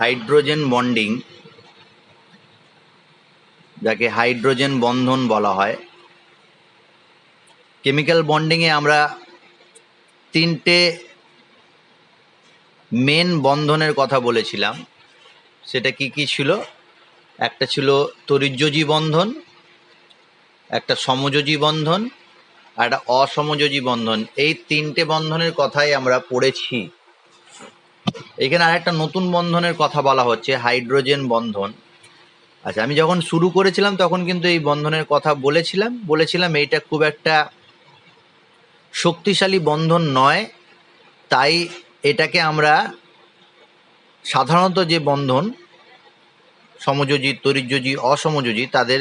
Hydrogen bonding, যাকে hydrogen বন্ধন বলা হয়। কেমিক্যাল বন্ডিংয়ে আমরা তিনটে মেন বন্ধনের কথা বলেছিলাম। সেটা কি কি ছিল? একটা ছিল তড়িৎযোজী বন্ধন, একটা সমযোজী বন্ধন, আর একটা অসমযোজী বন্ধন। এই তিনটে বন্ধনের কথাই আমরা পড়েছি। এখানে আরেকটা নতুন বন্ধনের কথা বলা হচ্ছে, হাইড্রোজেন বন্ধন। আচ্ছা, আমি যখন শুরু করেছিলাম তখন কিন্তু এই বন্ধনের কথা বলেছিলাম এইটা খুব একটা শক্তিশালী বন্ধন নয়, তাই এটাকে আমরা সাধারণত যে বন্ধন সমযোজী, তড়িৎযোজী, অসমযোজী তাদের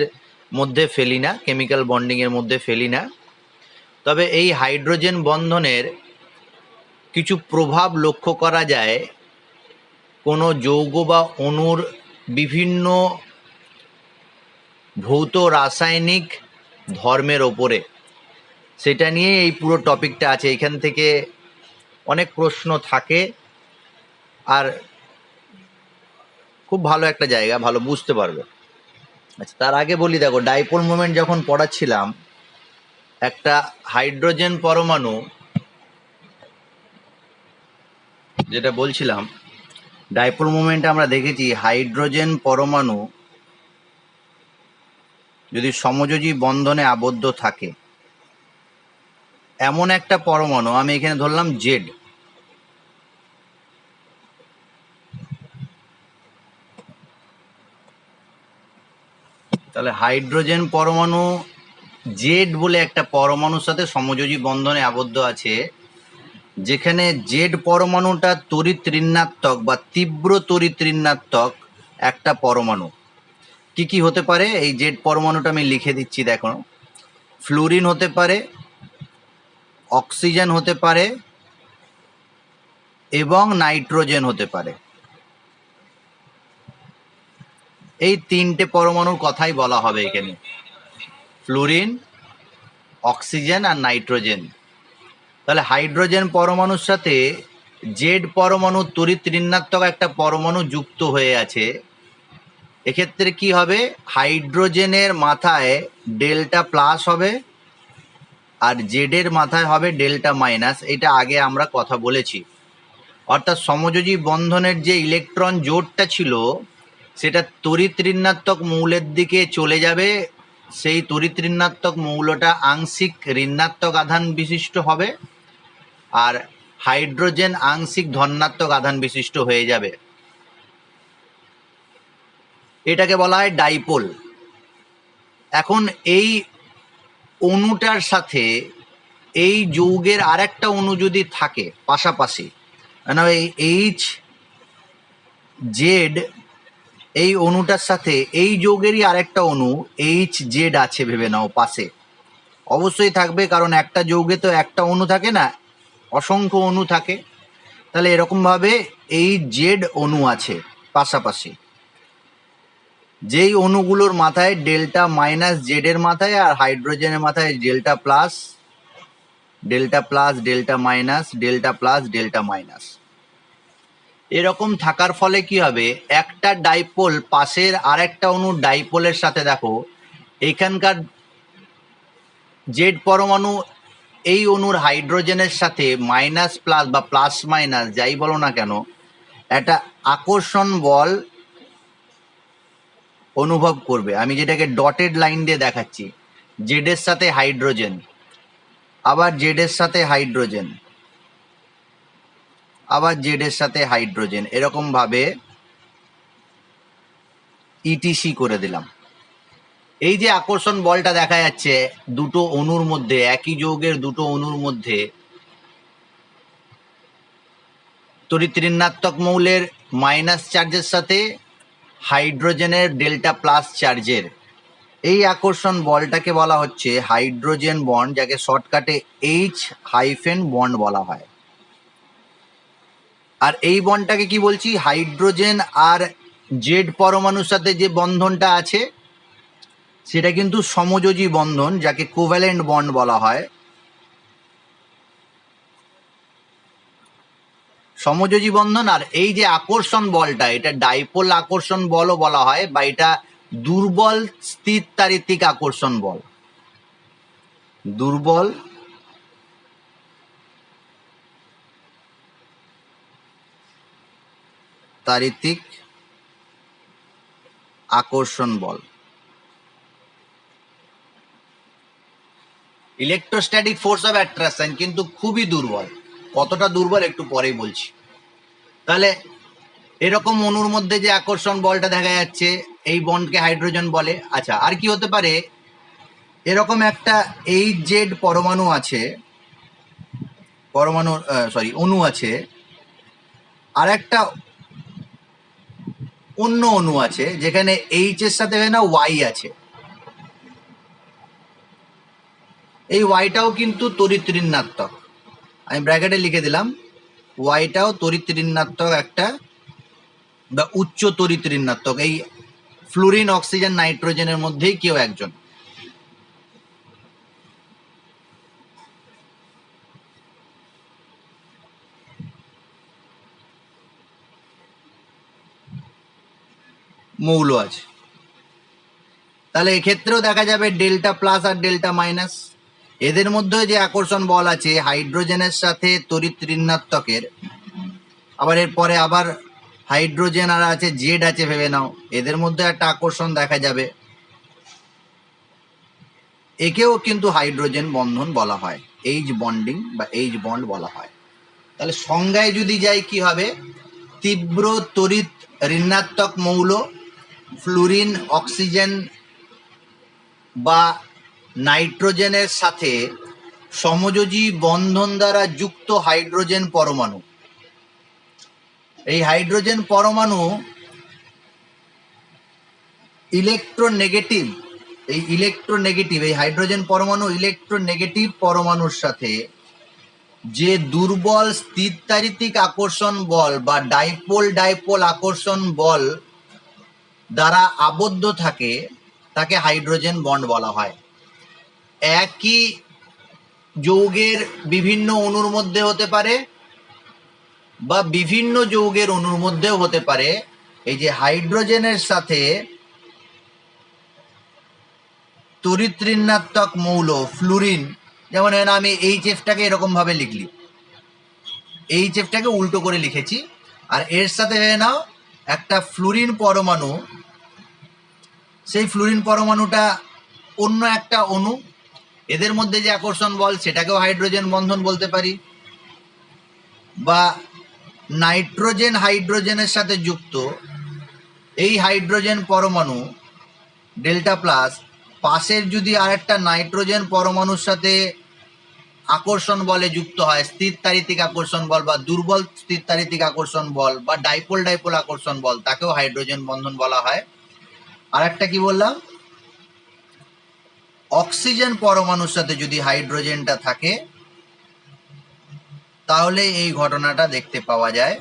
মধ্যে ফেলি না, কেমিক্যাল বন্ডিংয়ের মধ্যে ফেলি না। তবে এই হাইড্রোজেন বন্ধনের কিছু প্রভাব লক্ষ্য করা যায় কোনো যৌগ বা অণুর বিভিন্ন ভৌত রাসায়নিক ধর্মের ওপরে। সেটা নিয়ে এই পুরো টপিকটা আছে। এখান থেকে অনেক প্রশ্ন থাকে, আর খুব ভালো একটা জায়গা, ভালো বুঝতে পারবে। আচ্ছা, তার আগে বলি, দেখো ডাইপোল মোমেন্ট যখন পড়াচ্ছিলাম, একটা হাইড্রোজেন পরমাণু, যেটা বলছিলাম ডাইপোল মোমেন্টে আমরা দেখেছি হাইড্রোজেন পরমাণু যদি সমযোজী বন্ধনে আবদ্ধ থাকে, এমন একটা পরমাণু, আমি এখানে ধরলাম জেড, তাহলে হাইড্রোজেন পরমাণু জেড বলে একটা পরমাণুর সাথে সমযোজী বন্ধনে আবদ্ধ আছে, যেখানে জেড পরমাণুটা তড়িৎ ঋণাত্মক বা তীব্র তড়িৎ ঋণাত্মক একটা পরমাণু। কি কি হতে পারে এই জেড পরমাণুটা আমি লিখে দিচ্ছি, দেখো। ফ্লুরিন হতে পারে, অক্সিজেন হতে পারে, এবং নাইট্রোজেন হতে পারে। এই তিনটে পরমাণুর কথাই বলা হবে এখানে, ফ্লুরিন, অক্সিজেন আর নাইট্রোজেন। তাহলে হাইড্রোজেন পরমাণুর সাথে জেড পরমাণু তড়িৎ ঋণাত্মক একটা পরমাণু যুক্ত হয়ে আছে। এক্ষেত্রে কি হবে? হাইড্রোজেনের মাথায় ডেল্টা প্লাস হবে, আর জেডের মাথায় হবে ডেল্টা মাইনাস। এটা আগে আমরা কথা বলেছি। অর্থাৎ সমযোজী বন্ধনের যে ইলেকট্রন জোড়টা ছিল, সেটা তড়িৎ ঋণাত্মক মৌলের দিকে চলে যাবে। সেই তড়িৎ ঋণাত্মক মৌলটা আংশিক ঋণাত্মক আধান বিশিষ্ট হবে, আর হাইড্রোজেন আংশিক ধনাত্মক আধান বিশিষ্ট হয়ে যাবে। এটাকে বলা হয় ডাইপোল। এখন এই অণুটার সাথে এই যৌগের আরেকটা অণু যদি থাকে পাশাপাশি, মানে এইচ জেড, এই অণুটার সাথে এই যৌগেরই আরেকটা অণু এইচ জেড আছে, ভেবে নাও পাশে। অবশ্যই থাকবে, কারণ একটা যৌগে তো একটা অণু থাকে না, অসংখ্য অণু থাকে। তাহলে এরকমভাবে এই জেড অণু আছে পাশাপাশি, যেই অণুগুলোর মাথায় ডেল্টা মাইনাস জেডের মাথায়, আর হাইড্রোজেনের মাথায় delta plus, delta plus, delta minus, delta plus, delta minus. এরকম থাকার ফলে কি হবে? একটা ডাইপোল পাশের আরেকটা অণুর ডাইপোলের সাথে, দেখো এখানকার জেড পরমাণু এই অণুর হাইড্রোজেনের সাথে মাইনাস প্লাস বা প্লাস মাইনাস যাই বলো না কেন, একটা আকর্ষণ বল অনুভব করবে। আমি যেটাকে ডটেড লাইন দিয়ে দেখাচ্ছি, জেডের সাথে হাইড্রোজেন, আবার জেডের সাথে হাইড্রোজেন, আবার জেডের সাথে হাইড্রোজেন, এরকম ভাবে ইটিসি করে দিলাম। এই যে আকর্ষণ বলটা দেখা যাচ্ছে দুটো অণুর মধ্যে, একই যৌগের দুটো অণুর মধ্যে, তড়িৎ ঋণাত্মক মৌলের মাইনাস চার্জের সাথে হাইড্রোজেনের ডেল্টা প্লাস চার্জের, এই আকর্ষণ বলটাকে বলা হচ্ছে হাইড্রোজেন বন্ড, যাকে শর্টকাটে এইচ হাইফেন বন্ড বলা হয়। আর এই বন্ডটাকে কি বলছি? হাইড্রোজেন আর জেড পরমাণুর সাথে যে বন্ধনটা আছে সেটা কিন্তু সমযোজী বন্ধন, যাকে কোভ্যালেন্ট বন্ড বলা হয়। সমযোজী বন্ধন। আর এই যে আকর্ষণ বলটা, এটা ডাইপোল আকর্ষণ বলও বলা হয়, বা এটা দুর্বল স্থির তারিতিক আকর্ষণ বল। দুর্বল তারিতিক আকর্ষণ বল। ইলেকট্রোস্ট্যাটিক ফোর্স অফ অ্যাট্রাকশন কিন্তু খুবই দুর্বল। কতটা দুর্বল একটু পরেই বলছি। তাহলে এরকম অণুর মধ্যে যে আকর্ষণ বলটা দেখা যাচ্ছে, এই বন্ডকে হাইড্রোজেন বলে। আচ্ছা, আর কি হতে পারে? এরকম একটা HZ পরমাণু আছে, অণু আছে, আর একটা অন্য অণু আছে যেখানে H এর সাথে না Y আছে। এই ওয়াইটাও কিন্তু তড়িৎ ঋণাত্মক, আমি ব্র্যাকেটে লিখে দিলাম। ওয়াইটাও তড়িৎ ঋণাত্মক একটা, বা উচ্চ তড়িৎ ঋণাত্মক। এই ফ্লুরিন, অক্সিজেন, নাইট্রোজেনের মধ্যেই কেউ একজন। মৌল আছে। তাহলে এক্ষেত্রেও দেখা যাবে ডেল্টা প্লাস আর ডেল্টা মাইনাস। এদের মধ্যে যে আকর্ষণ বল আছে হাইড্রোজেনের সাথে তড়িৎ ঋণাত্মকের, আবার এরপরে আবার হাইড্রোজেন আর আছে, জেড আছে ভেবে নাও, এদের মধ্যে একটা আকর্ষণ দেখা যাবে। একেও কিন্তু হাইড্রোজেন বন্ধন বলা হয়, এইচ বন্ডিং বা এইচ বন্ড বলা হয়। তাহলে সংজ্ঞায় যদি যাই কি হবে? তীব্র তড়িৎ ঋণাত্মক মৌল ফ্লুরিন, অক্সিজেন বা নাইট্রোজেনের সাথে সমযোজী বন্ধন দ্বারা যুক্ত হাইড্রোজেন পরমাণু। এই হাইড্রোজেন পরমাণু ইলেকট্রোনেগেটিভ, এই হাইড্রোজেন পরমাণু ইলেকট্রোনেগেটিভ পরমাণুর সাথে যে দুর্বল স্থিরতারিতিক আকর্ষণ বল বা ডাইপোল আকর্ষণ বল দ্বারা আবদ্ধ থাকে, তাকে হাইড্রোজেন বন্ড বলা হয়। একই যৌগের বিভিন্ন অণুর মধ্যে হতে পারে, বা বিভিন্ন যৌগের অণুর মধ্যেও হতে পারে। এই যে হাইড্রোজেনের সাথে তড়িৎ ঋণাত্মক মৌল ফ্লুরিন, যেমন আমি HF-টাকে এরকম ভাবে লিখলি, HF-টাকে উল্টো করে লিখেছি, আর এর সাথে নাও একটা ফ্লুরিন পরমাণু, সেই ফ্লুরিন পরমাণুটা অন্য একটা অণু, এদের মধ্যে যে আকর্ষণ বল সেটাকেও হাইড্রোজেন বন্ধন বলতে পারি। বা নাইট্রোজেন হাইড্রোজেনের সাথে যুক্ত এই হাইড্রোজেন পরমাণু ডেল্টা প্লাস, পাশের যদি আরেকটা নাইট্রোজেন পরমাণুর সাথে আকর্ষণ বলে যুক্ত হয়, স্থির তারিতিক আকর্ষণ বল বা দুর্বল স্থির তারিতিক আকর্ষণ বল বা ডাইপোল আকর্ষণ বল, তাকেও হাইড্রোজেন বন্ধন বলা হয়। আর একটা কি বললাম? অক্সিজেন পরমাণুর সাথে যদি হাইড্রোজেনটা থাকে, তাহলে এই ঘটনাটা দেখতে পাওয়া যায়।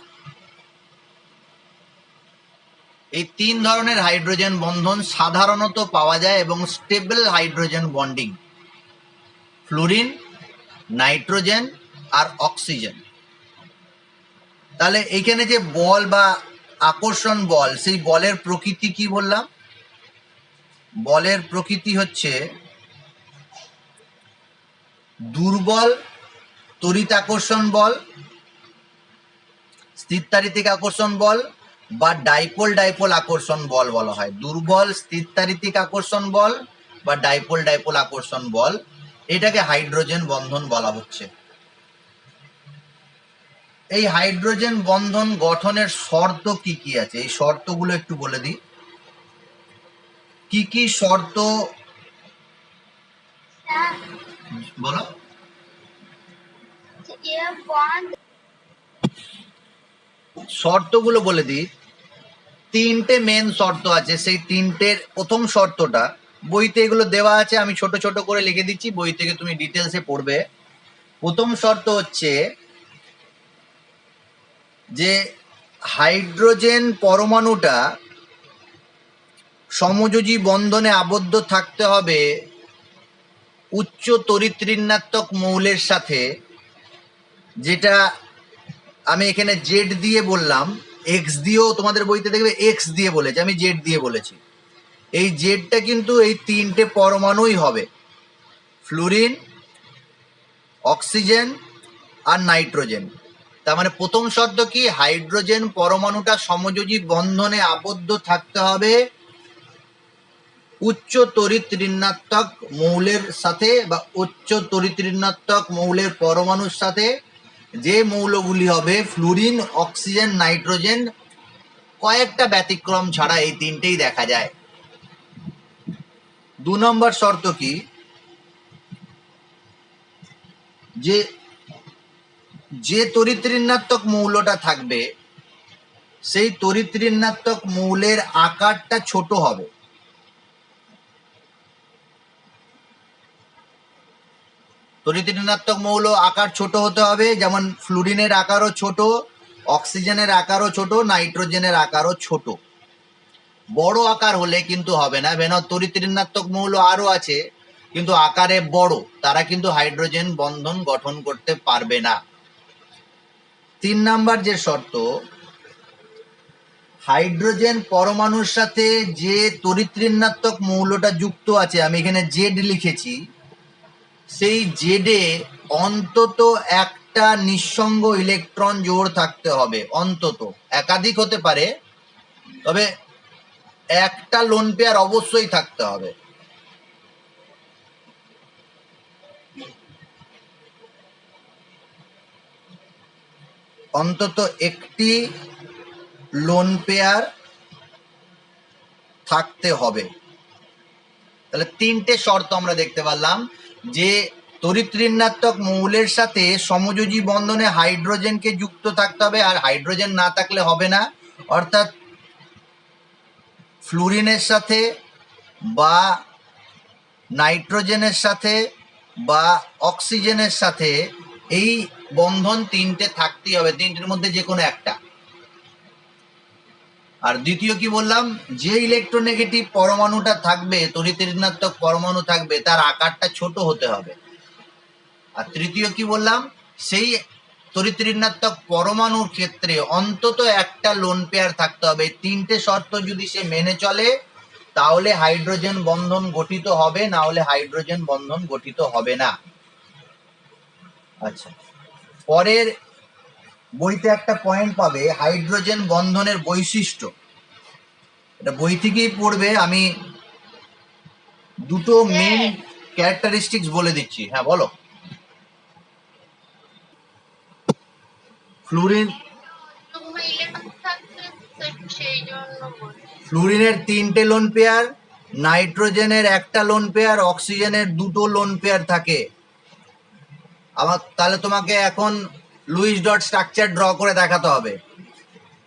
এই তিন ধরনের হাইড্রোজেন বন্ধন সাধারণত পাওয়া যায় এবং stable hydrogen bonding, fluorine, nitrogen আর অক্সিজেন। তাহলে এইখানে যে বল বা আকর্ষণ বল, সেই বলের প্রকৃতি কি বললাম? বলের প্রকৃতি হচ্ছে দুর্বল তড়িৎ আকর্ষণ বল, স্থিরতারিতিক আকর্ষণ বল বা ডাইপোল আকর্ষণ বল বলা হয়। দুর্বল স্থিরতারিতিক আকর্ষণ বল বা ডাইপোল আকর্ষণ বল, এটাকে হাইড্রোজেন বন্ধন বলা হচ্ছে। এই হাইড্রোজেন বন্ধন গঠনের শর্ত কি কি আছে, এই শর্তগুলো একটু বলে দিই। কি কি শর্ত বলো? শর্তগুলো বলে দিই। তিনটে মেন শর্ত আছে। সেই তিনটের প্রথম শর্তটা বইতে এগুলো দেওয়া আছে, আমি ছোট ছোট করে লিখে দিচ্ছি, বই থেকে তুমি ডিটেলসে পড়বে। প্রথম শর্ত হচ্ছে যে হাইড্রোজেন পরমাণুটা সমযোজী বন্ধনে আবদ্ধ থাকতে হবে উচ্চ তড়িৎ ঋণাত্মক মৌলের সাথে, যেটা আমি এখানে জেড দিয়ে বললাম, এক্স দিয়েও তোমাদের বইতে দেখবে এক্স দিয়ে বলেছে, আমি জেড দিয়ে বলেছি। এই জেডটা কিন্তু এই তিনটে পরমাণুই হবে, ফ্লুরিন, অক্সিজেন আর নাইট্রোজেন। তার মানে প্রথম শর্ত কি, হাইড্রোজেন পরমাণুটা সমযোজী বন্ধনে আবদ্ধ থাকতে হবে উচ্চ তড়িৎ ঋণাত্মক মৌলের সাথে বা উচ্চ তড়িৎ ঋণাত্মক মৌলের পরমাণুর সাথে। যে মৌলগুলি হবে ফ্লুরিন, অক্সিজেন, নাইট্রোজেন, কয়েকটা ব্যতিক্রম ছাড়া এই তিনটেই দেখা যায়। 2 নম্বর শর্ত কি, যে যে তড়িৎ ঋণাত্মক মৌলটা থাকবে সেই তড়িৎ ঋণাত্মক মৌলের আকারটা ছোট হবে। তড়িৎ ঋণাত্মক মৌল আকার ছোট হতে হবে, যেমন ফ্লুরিনের আকারও ছোট, অক্সিজেনের আকারও ছোট, নাইট্রোজেনের আকারও ছোট। বড় আকার হলে কিন্তু হবে না, কেন তড়িৎ ঋণাত্মক মৌল আরো আছে কিন্তু আকারে বড়, তারা কিন্তু হাইড্রোজেন বন্ধন গঠন করতে পারবে না। 3 নাম্বার যে শর্ত, হাইড্রোজেন পরমাণুর সাথে যে তড়িৎ ঋণাত্মক মৌলটা যুক্ত আছে, আমি এখানে জেড লিখেছি, সেই জেডে অন্তত একটা নিঃসঙ্গ ইলেকট্রন জোড় থাকতে হবে, অন্তত, একাধিক হতে পারে, তবে একটা লোন পেয়ার অবশ্যই থাকতে হবে। অন্তত একটি লোন পেয়ার থাকতে হবে। তাহলে তিনটে শর্ত আমরা দেখতে পারলাম, যে তড়িৎ ঋণাত্মক মৌলের সাথে সমযোজী বন্ধনে হাইড্রোজেনকে যুক্ত থাকতে হবে, আর হাইড্রোজেন না থাকলে হবে না। অর্থাৎ ফ্লুরিনের সাথে বা নাইট্রোজেনের সাথে বা অক্সিজেনের সাথে এই বন্ধন তিনটে থাকতেই হবে, তিনটের মধ্যে যে কোনো একটা। আর দ্বিতীয় কি বললাম, যে ইলেকট্রোনেগেটিভ পরমাণুটা থাকবে, তড়িৎ ঋণাত্মক পরমাণু থাকবে, তার আকারটা ছোট হতে হবে। আর তৃতীয় কি বললাম, সেই তড়িৎ ঋণাত্মক পরমাণুর ক্ষেত্রে অন্তত একটা লোন পেয়ার থাকতে হবে। তিনটে শর্ত যদি সে মেনে চলে তাহলে হাইড্রোজেন বন্ধন গঠিত হবে, না হলে হাইড্রোজেন বন্ধন গঠিত হবে না। আচ্ছা, পরের বইতে একটা পয়েন্ট পাবে, হাইড্রোজেন বন্ধনের বৈশিষ্ট্য। এটা বই থেকেই পড়বে, আমি দুটো মেন ক্যারেক্টারিস্টিক্স বলে দিচ্ছি। হ্যাঁ বলো। ফ্লুরিন, ফ্লুরিনের 3টে লোন পেয়ার, নাইট্রোজেনের একটা লোন পেয়ার, অক্সিজেনের 2টো লোন পেয়ার থাকে। আমার তাহলে তোমাকে এখন লুইস ডট স্ট্রাকচার ড্র করে দেখাতে হবে।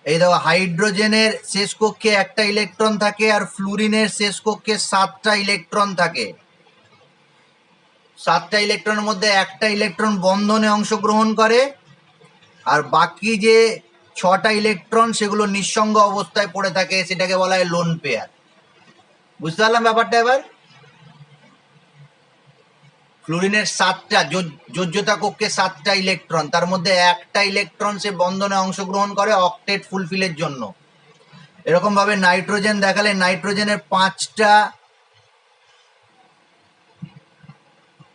এই দেখো, হাইড্রোজেনের শেষ কক্ষে একটা ইলেকট্রন থাকে আর ফ্লুরিনের শেষ কক্ষে 7টা ইলেকট্রন থাকে। 7টা ইলেকট্রনের মধ্যে একটা ইলেকট্রন বন্ধনে অংশগ্রহণ করে, আর বাকি যে 6টা ইলেকট্রন সেগুলো নিঃসঙ্গ অবস্থায় পড়ে থাকে, সেটাকে বলা হয় লোন পেয়ার। বুঝতে পারলাম ব্যাপারটা এবার? ফ্লুরিনের 7টা যোজ্যতা কক্ষে 7টা ইলেকট্রন, তার মধ্যে একটা ইলেকট্রন সে বন্ধনে অংশগ্রহণ করে অক্টেট ফুলফিলের জন্য। এরকম ভাবে নাইট্রোজেন দেখালে নাইট্রোজেনের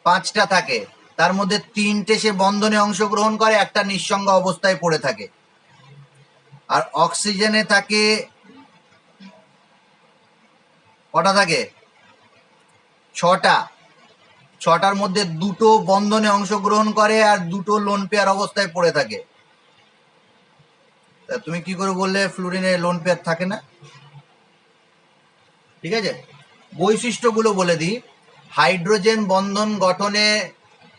5টা থাকে, তার মধ্যে 3টে সে বন্ধনে অংশগ্রহণ করে, একটা নিঃসঙ্গ অবস্থায় পড়ে থাকে। আর অক্সিজেনে থাকে কটা থাকে? 6টা। 6টার মধ্যে 2টো বন্ধনে অংশগ্রহণ করে আর 2টো লোন পেয়ার অবস্থায় পড়ে থাকে। তা তুমি কি করে বললে ফ্লুরিনে লোন পেয়ার থাকে না? ঠিক আছে, বৈশিষ্ট্যগুলো বলে দিই। হাইড্রোজেন বন্ধন গঠনে,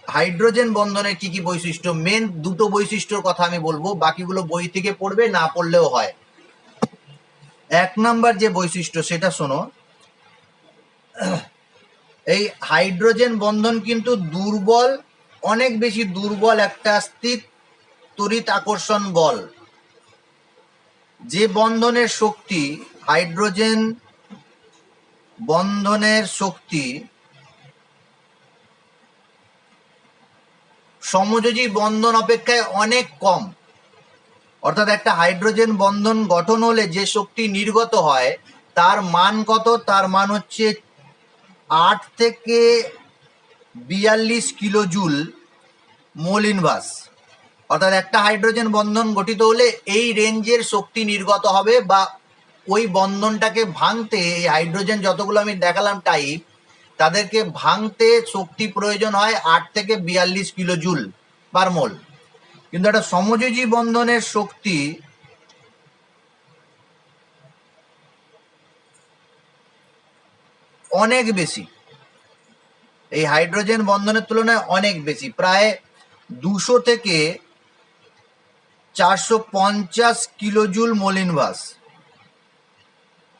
হাইড্রোজেন বন্ধনের কি কি বৈশিষ্ট্য, মেন দুটো বৈশিষ্ট্যর কথা আমি বলবো, বাকিগুলো বই থেকে পড়বে, না পড়লেও হয়। 1 নাম্বার যে বৈশিষ্ট্য সেটা শোনো, এই হাইড্রোজেন বন্ধন কিন্তু দুর্বল, অনেক বেশি দুর্বল একটা স্থির তড়িৎ আকর্ষণ বল। যে বন্ধনের শক্তি, হাইড্রোজেন বন্ধনের শক্তি সমযোজী বন্ধন অপেক্ষায় অনেক কম, অর্থাৎ একটা হাইড্রোজেন বন্ধন গঠন হলে যে শক্তি নির্গত হয় তার মান কত? তার মান হচ্ছে 8 থেকে 42 কিলোজুল মোল ইনভার্স। অর্থাৎ একটা হাইড্রোজেন বন্ধন গঠিত হলে এই রেঞ্জের শক্তি নির্গত হবে, বা ওই বন্ধনটাকে ভাঙতে এই হাইড্রোজেন যতগুলো আমি দেখালাম টাইপ, তাদেরকে ভাঙতে শক্তি প্রয়োজন হয় 8 থেকে 42 কিলোজুল পার মোল। কিন্তু একটা সমযোজী বন্ধনের শক্তি অনেক বেশি, এই হাইড্রোজেন বন্ধনের তুলনায় অনেক বেশি, প্রায় 200 থেকে 450 কিলোজুল মোল ইনভার্স।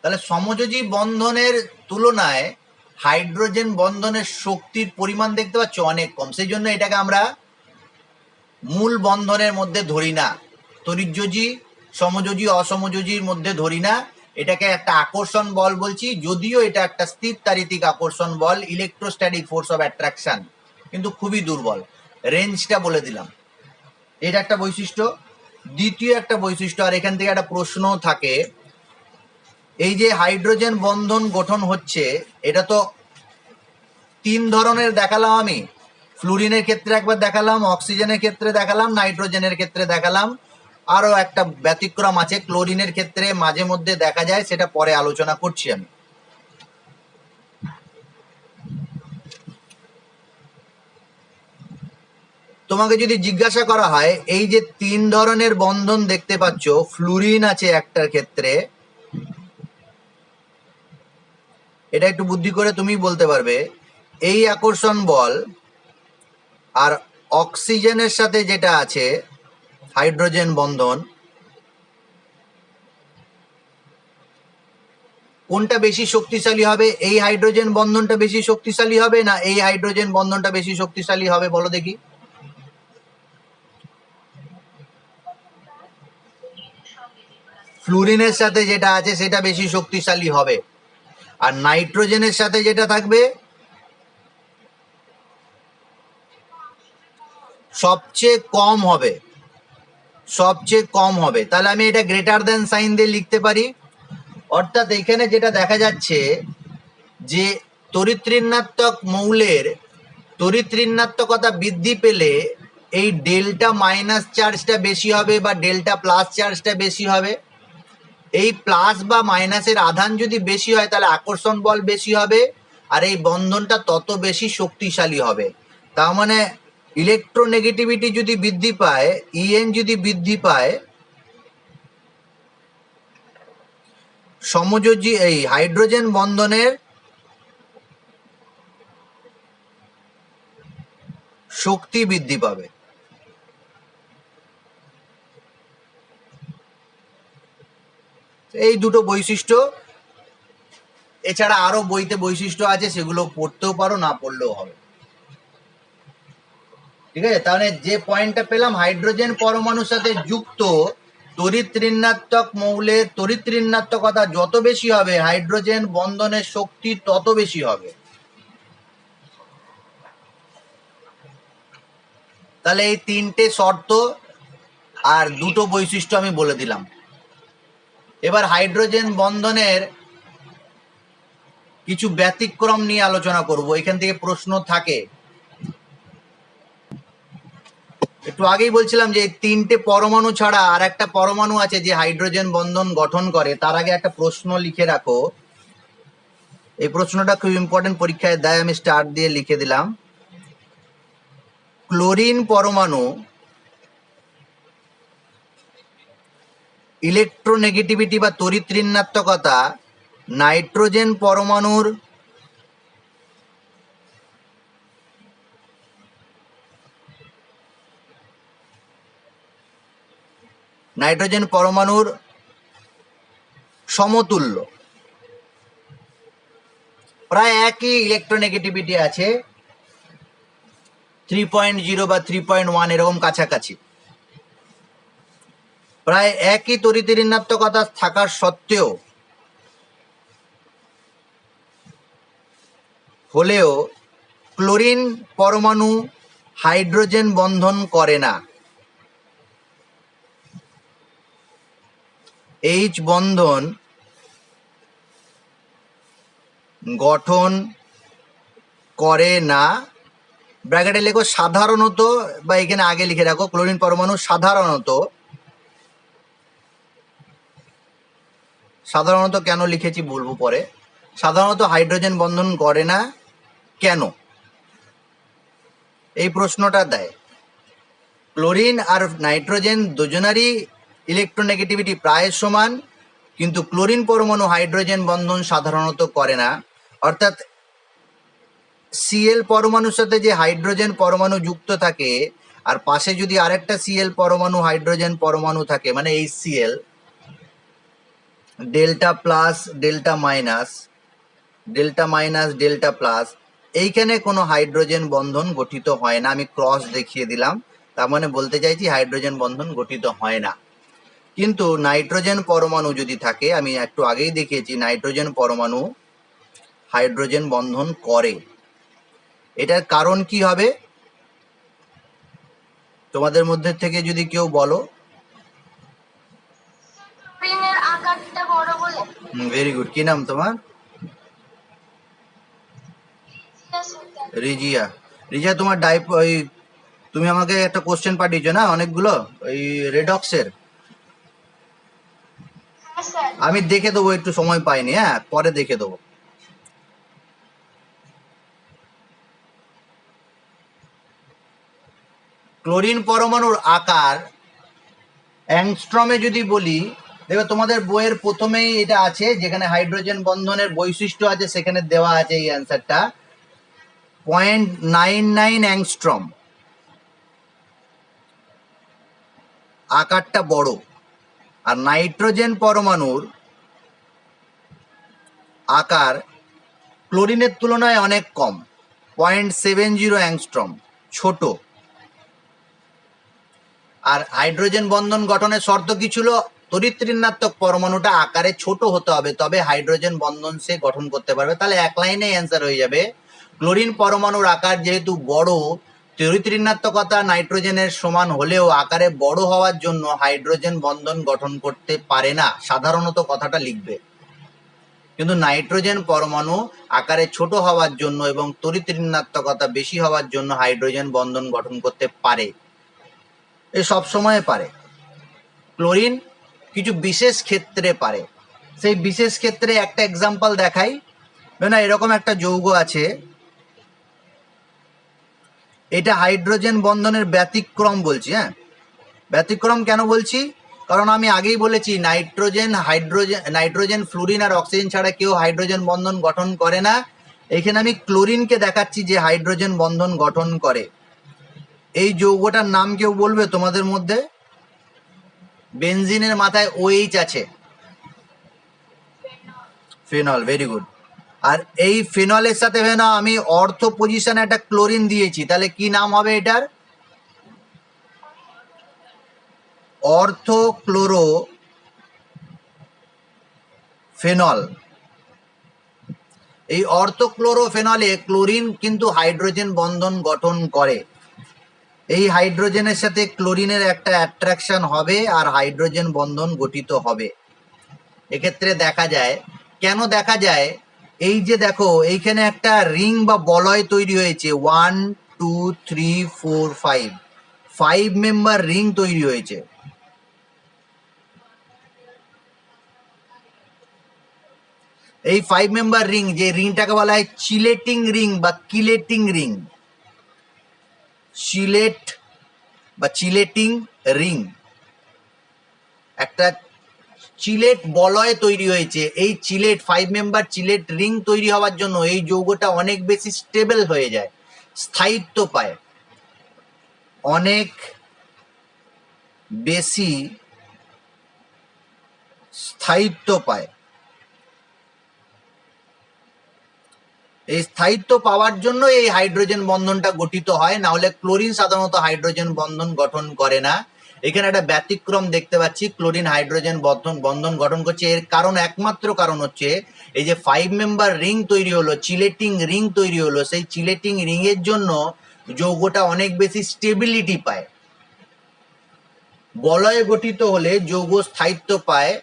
তাহলে সমযোজী বন্ধনের তুলনায় হাইড্রোজেন বন্ধনের শক্তির পরিমাণ দেখতে পাচ্ছ অনেক কম, সেই জন্য এটাকে আমরা মূল বন্ধনের মধ্যে ধরি না, তড়িৎযোজী সমযোজী অসমযোজীর মধ্যে ধরি না, এটাকে একটা আকর্ষণ বল বলছি, যদিও এটা একটা স্থির তাড়িতিক আকর্ষণ বল, ইলেকট্রোস্ট্যাটিক ফোর্স অফ অ্যাট্রাকশন, কিন্তু খুবই দুর্বল। রেঞ্জটা বলে দিলাম, এটা একটা বৈশিষ্ট্য। দ্বিতীয় একটা বৈশিষ্ট্য, আর এখান থেকে একটা প্রশ্ন থাকে, এই যে হাইড্রোজেন বন্ধন গঠন হচ্ছে এটা তো 3 ধরনের দেখালাম আমি, ফ্লুরিনের ক্ষেত্রে একবার দেখালাম, অক্সিজেনের ক্ষেত্রে দেখালাম, নাইট্রোজেনের ক্ষেত্রে দেখালাম, আরও একটা ব্যতিক্রম আছে ক্লোরিনের ক্ষেত্রে মাঝে মধ্যে দেখা যায়, সেটা পরে আলোচনা করছি আমি। তোমাকে যদি জিজ্ঞাসা করা হয় এই যে 3 ধরনের বন্ধন দেখতে পাচ্ছ, ফ্লুরিন আছে একটার ক্ষেত্রে, এটা একটু বুদ্ধি করে তুমি বলতে পারবে, এই আকর্ষণ বল আর অক্সিজেনের সাথে যেটা আছে হাইড্রোজেন বন্ধন, কোনটা বেশি শক্তিশালী হবে? এই হাইড্রোজেন বন্ধনটা বেশি শক্তিশালী হবে না এই হাইড্রোজেন বন্ধনটা বেশি শক্তিশালী হবে? বলো দেখি। ফ্লুরিনের সাথে যেটা আছে সেটা বেশি শক্তিশালী হবে, আর নাইট্রোজেনের সাথে যেটা থাকবে সবচেয়ে কম হবে, সবচেয়ে কম হবে। তাহলে আমি এটা গ্রেটার দেন সাইন দিয়ে লিখতে পারি। অর্থাৎ এখানে যেটা দেখা যাচ্ছে যে তড়িৎ-ঋণাত্মক মৌলের তড়িৎ-ঋণাত্মকতা বৃদ্ধি পেলে এই ডেল্টা মাইনাস চার্জটা বেশি হবে বা ডেল্টা প্লাস চার্জটা বেশি হবে। এই প্লাস বা মাইনাসের আধান যদি বেশি হয় তাহলে আকর্ষণ বল বেশি হবে, আর এই বন্ধনটা তত বেশি শক্তিশালী হবে। তার মানে ইলেকট্রোনেগেটিভিটি যদি বৃদ্ধি পায়, ইএন যদি বৃদ্ধি পায়, সমযোজী এই হাইড্রোজেন বন্ধনের শক্তি বৃদ্ধি পাবে। এই দুটো বৈশিষ্ট্য, এছাড়া আরো বইতে বৈশিষ্ট্য আছে, সেগুলো পড়তেও পারো, না পড়লেও হবে। ঠিক আছে, তাহলে যে পয়েন্টটা পেলাম, হাইড্রোজেন পরমাণুর সাথে যুক্ত তড়িৎ-ঋণাত্মক মৌলের তড়িৎ-ঋণাত্মকতা যত বেশি হবে হাইড্রোজেন বন্ধনের শক্তি তত বেশি হবে। তাহলে এই 3টে শর্ত আর দুটো বৈশিষ্ট্য আমি বলে দিলাম। এবার হাইড্রোজেন বন্ধনের কিছু ব্যতিক্রম নিয়ে আলোচনা করব, এখান থেকে প্রশ্ন থাকে। একটু আগেই বলছিলাম যে 3টে পরমাণু ছাড়া আর একটা পরমাণু আছে যে হাইড্রোজেন বন্ধন গঠন করে। তার আগে একটা প্রশ্ন লিখে রাখো, এই প্রশ্নটা খুব ইম্পর্টেন্ট, পরীক্ষায় দেয়, আমি স্টার দিয়ে লিখে দিলাম। ক্লোরিন পরমাণু ইলেকট্রোনেগেটিভিটি বা তড়িৎ-ঋণাত্মকতা নাইট্রোজেন পরমাণুর সমতুল্য, প্রায় একই ইলেকট্রোনেগেটিভিটি আছে, 3.0 বা 3.1 এরকম কাছাকাছি। প্রায় একই তড়িৎ-ঋণাত্মকতা থাকার সত্ত্বেও হলেও ক্লোরিন পরমাণু হাইড্রোজেন বন্ধন করে না। এইচ বন্ধন গঠন করে না, ব্র্যাকেটে লেখো সাধারণত, বা এখানে আগে লিখে রাখো ক্লোরিন পরমাণু সাধারণত কেন লিখেছি বলবো পরে। সাধারণত হাইড্রোজেন বন্ধন করে না কেন, এই প্রশ্নটা দেয়। ক্লোরিন আর নাইট্রোজেন দুজনারই ইলেকট্রোনেগেটিভিটি প্রায় সমান, কিন্তু ক্লোরিন পরমাণু হাইড্রোজেন বন্ধন সাধারণত করে না। অর্থাৎ সিএল পরমাণুর সাথে যে হাইড্রোজেন পরমাণু যুক্ত থাকে আর পাশে যদি আরেকটা সিএল পরমাণু হাইড্রোজেন পরমাণু থাকে, মানে HCl, delta plus delta minus, delta minus delta plus, এইখানে কোনো হাইড্রোজেন বন্ধন গঠিত হয় না। আমি ক্রস দেখিয়ে দিলাম, তার মানে বলতে চাইছি হাইড্রোজেন বন্ধন গঠিত হয় না। কিন্তু নাইট্রোজেন পরমাণু যদি থাকে, আমি একটু আগেই দেখিয়েছি নাইট্রোজেন পরমাণু হাইড্রোজেন বন্ধন করে। এটার কারণ কি হবে তোমাদের মধ্যে থেকে যদি কেউ বলো। Very good. কি নাম তোমার? রিজিয়া। রিজিয়া, তোমার ওই তুমি আমাকে একটা কোশ্চেন পাঠিয়েছো না অনেকগুলো, ওই রেডক্সের। আমি দেখে দেবো, একটু সময় পাইনি, হ্যাঁ পরে দেখে দেবো। ক্লোরিন পরমাণুর আকার অ্যাংস্ট্রমে যদি বলি, দেখো তোমাদের বইয়ের প্রথমেই এটা আছে, যেখানে হাইড্রোজেন বন্ধনের বৈশিষ্ট্য আছে সেখানে দেওয়া আছে এই অ্যান্সারটা 0.99 অ্যাংস্ট্রম। আকারটা বড়। আর নাইট্রোজেন পরমাণুর আকার ক্লোরিনের তুলনায় অনেক কম, 0.70 অ্যাংস্ট্রম, ছোট। আর হাইড্রোজেন বন্ধন গঠনের শর্ত কি ছিল? তড়িৎ ঋণাত্মক পরমাণুটা আকারে ছোট হতে হবে, তবে হাইড্রোজেন বন্ধন সে গঠন করতে পারবে। তাহলে এক লাইনে অ্যান্সার হয়ে যাবে, ক্লোরিন পরমাণুর আকার যেহেতু বড়, তড়িৎ ঋণাত্মকতা নাইট্রোজেনের সমান হলেও আকারে বড় হওয়ার জন্য হাইড্রোজেন বন্ধন গঠন করতে পারে না, সাধারণত কথাটা লিখবে। কিন্তু নাইট্রোজেন পরমাণু আকারে ছোট হওয়ার জন্য এবং তড়িৎ ঋণাত্মকতা বেশি হওয়ার জন্য হাইড্রোজেন বন্ধন গঠন করতে পারে, এ সব সময় পারে। ক্লোরিন কিছু বিশেষ ক্ষেত্রে পারে। সেই বিশেষ ক্ষেত্রে একটা এক্সাম্পল দেখাই। না, এরকম একটা যৌগ আছে, এটা হাইড্রোজেন বন্ধনের ব্যতিক্রম বলছি। হ্যাঁ, ব্যতিক্রম কেন বলছি? কারণ আমি আগেই বলেছি নাইট্রোজেন ফ্লুরিন আর অক্সিজেন ছাড়া কেউ হাইড্রোজেন বন্ধন গঠন করে না। এখানে আমি ক্লোরিনকে দেখাচ্ছি যে হাইড্রোজেন বন্ধন গঠন করে। এই যৌগটার নাম কেউ বলবে তোমাদের মধ্যে? বেনজিনের মাথায় OH আছে, ফেনল। Very good. আর এই ফেনলের সাথে আমি অর্থ পজিশনে একটা ক্লোরিন দিয়েছি, তাহলে কি নাম হবে এটার? অর্থ ক্লোরো ফেনল। এই অর্থোক্লোরোফেনলে ক্লোরিন কিন্তু হাইড্রোজেন বন্ধন গঠন করে। এই হাইড্রোজেনের সাথে ক্লোরিনের একটা অ্যাট্রাকশন হবে আর হাইড্রোজেন বন্ধন গঠিত হবে। এক্ষেত্রে দেখা যায়, কেন দেখা যায়, এই যে দেখো এইখানে একটা রিং বা বলয় তৈরি হয়েছে, 1 2 3 4 5, 5 মেম্বার রিং তৈরি হয়েছে। এই 5 মেম্বার রিং, যে রিংটাকে বলা হয় চিলেটিং রিং বা কিলেটিং রিং, চিলেট বা চিলেটিং রিং, একটা চিলেট বলয় তৈরি হয়েছে। এই চিলেট 5 মেম্বার চিলেট রিং তৈরি হওয়ার জন্য এই যৌগটা অনেক বেশি স্টেবল হয়ে যায়, স্থায়িত্ব পায়, অনেক বেশি স্থায়িত্ব পায়। এই স্থায়িত্ব পাওয়ার জন্য এই হাইড্রোজেন বন্ধনটা গঠিত হয়, না হলে ক্লোরিন সাধারণত হাইড্রোজেন বন্ধন গঠন করে না। এখানে একটা ব্যতিক্রম দেখতে পাচ্ছি, ক্লোরিন হাইড্রোজেন বন্ধন গঠন করছে। এর কারণ, একমাত্র কারণ হচ্ছে এই যে 5 মেম্বার রিং তৈরি হলো, চিলেটিং রিং তৈরি হলো, সেই চিলেটিং রিং এর জন্য যৌগটা অনেক বেশি স্টেবিলিটি পায়। বলয়ে গঠিত হলে যৌগ স্থায়িত্ব পায়,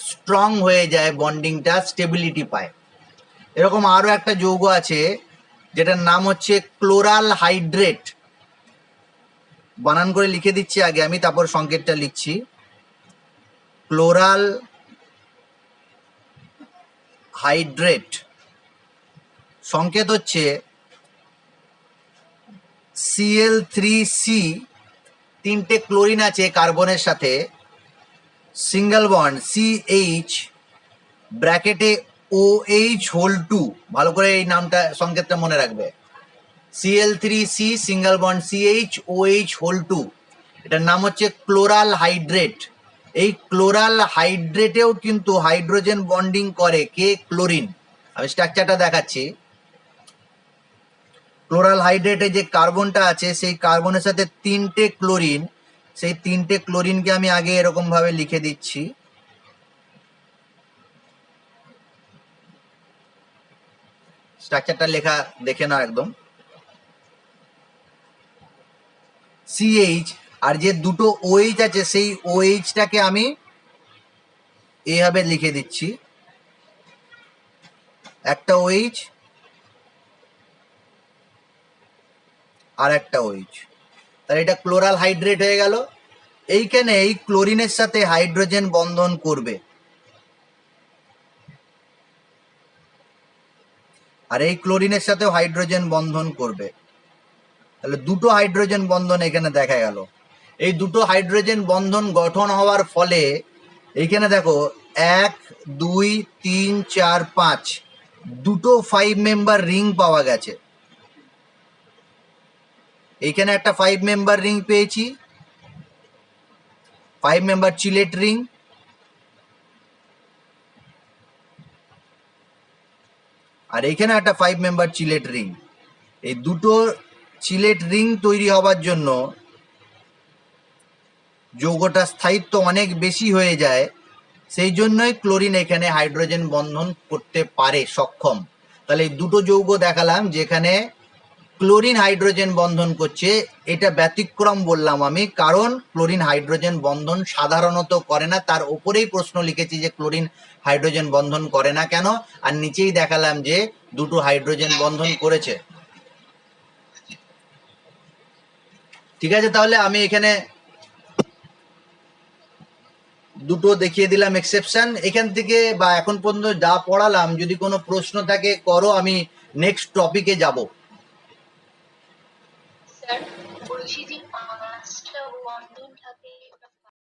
স্ট্রং হয়ে যায়, বন্ডিংটা স্টেবিলিটি পায়। এরকম আরো একটা যৌগ আছে যেটার নাম হচ্ছে ক্লোরাল হাইড্রেট। বানান করে লিখে দিচ্ছি আগে আমি, তারপর সংকেতটা লিখছি। ক্লোরাল হাইড্রেট সংকেত হচ্ছে Cl3C, তিনটে ক্লোরিন আছে কার্বনের সাথে, সিঙ্গেল বন্ড CH ব্র্যাকেটে OH হোল 2, ভালো করে এই নামটা সংকেতটা মনে রাখবে। Cl3C single bond CH OH whole 2, এটার নাম হচ্ছে ক্লোরাল হাইড্রেট। এই ক্লোরাল হাইড্রেটেও কিন্তু হাইড্রোজেন বন্ডিং করে কে? ক্লোরিন। আমি স্ট্রাকচারটা দেখাচ্ছি। ক্লোরাল হাইড্রেটে যে কার্বনটা আছে সেই কার্বনের সাথে তিনটে ক্লোরিন, সেই তিনটে ক্লোরিনকে আমি আগে এরকম ভাবে লিখে দিচ্ছি। স্ট্রাকচারটা লেখা দেখে নাও একদম। CH আর যে দুটো OH আছে সেই OH-টাকে আমি এইভাবে লিখে দিচ্ছি, একটা OH আর একটা OH, তাহলে এটা ক্লোরাল হাইড্রেট হয়ে গেল। এইখানে এই ক্লোরিনের সাথে হাইড্রোজেন বন্ধন করবে, আর এই ক্লোরিনের সাথেও হাইড্রোজেন বন্ধন করবে, তাহলে দুটো হাইড্রোজেন বন্ধন এখানে দেখা গেল। এই দুটো হাইড্রোজেন বন্ধন গঠন হওয়ার ফলে এইখানে দেখো 1 2 3 4 5 দুটো 5 মেম্বার রিং পাওয়া গেছে। এইখানে একটা 5 মেম্বার রিং পেয়েছি, 5 মেম্বার চিলেট রিং, আর এইখানে একটা 5 মেম্বার চিলেট রিং। এই দুটো চিলেট রিং তৈরি হবার জন্য যৌগটার স্থায়িত্ব অনেক বেশি হয়ে যায়, সেই জন্যই ক্লোরিন এখানে হাইড্রোজেন বন্ধন করতে পারে সক্ষম। তাহলে এই দুটো যৌগ দেখালাম যেখানে ক্লোরিন হাইড্রোজেন বন্ধন করছে, এটা ব্যতিক্রম বললাম আমি, কারণ ক্লোরিন হাইড্রোজেন বন্ধন সাধারণত করে না। তার উপরেই প্রশ্ন লিখেছি যে ক্লোরিন হাইড্রোজেন বন্ধন করে না কেন, আর নিচেই দেখালাম যে দুটো হাইড্রোজেন বন্ধন করেছে। ঠিক আছে, তাহলে আমি এখানে দুটো দেখিয়ে দিলাম এক্সেপশন। এখান থেকে বা এখন পর্যন্ত যা পড়ালাম, যদি কোনো প্রশ্ন থাকে করো, আমি নেক্সট টপিকে যাব। স্যার বলছি যে 5টা বন্ধন থাকে